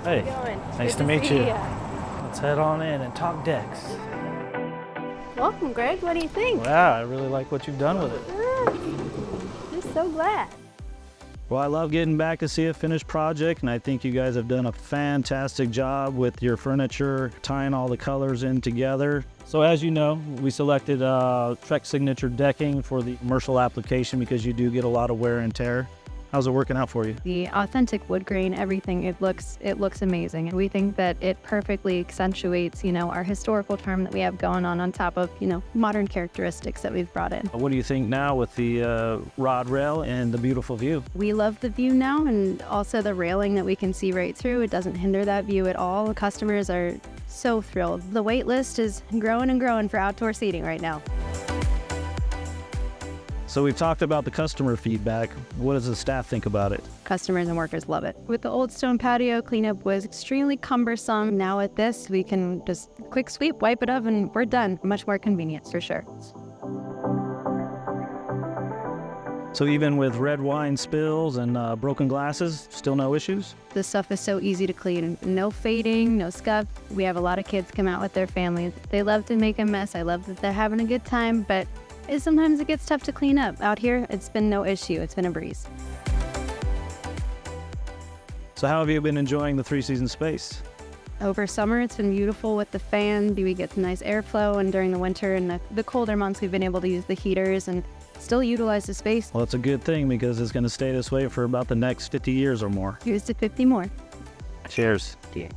Hey, going? nice to meet you. Let's head on in and talk decks. Welcome, Greg. What do you think? Wow, I really like what you've done with it. I'm so glad. Well, I love getting back to see a finished project, and I think you guys have done a fantastic job with your furniture, tying all the colors in together. So as you know, we selected Trex Signature Decking for the commercial application because you do get a lot of wear and tear. How's it working out for you? The authentic wood grain, everything, it looks amazing. And we think that it perfectly accentuates, our historical charm that we have going on top of, modern characteristics that we've brought in. What do you think now with the rod rail and the beautiful view? We love the view now, and also the railing that we can see right through. It doesn't hinder that view at all. Customers are so thrilled. The wait list is growing and growing for outdoor seating right now. So we've talked about the customer feedback. What does the staff think about it? Customers and workers love it. With the old stone patio, cleanup was extremely cumbersome. Now with this, we can just quick sweep, wipe it up, and we're done. Much more convenience for sure. So even with red wine spills and broken glasses, still no issues? This stuff is so easy to clean. No fading, no scuff. We have a lot of kids come out with their families. They love to make a mess. I love that they're having a good time, but sometimes it gets tough to clean up. Out here, it's been no issue. It's been a breeze. So how have you been enjoying the three-season space? Over summer, it's been beautiful with the fan. We get some nice airflow, and during the winter and the colder months, we've been able to use the heaters and still utilize the space. Well, it's a good thing because it's going to stay this way for about the next 50 years or more. Here's to 50 more. Cheers. Cheers.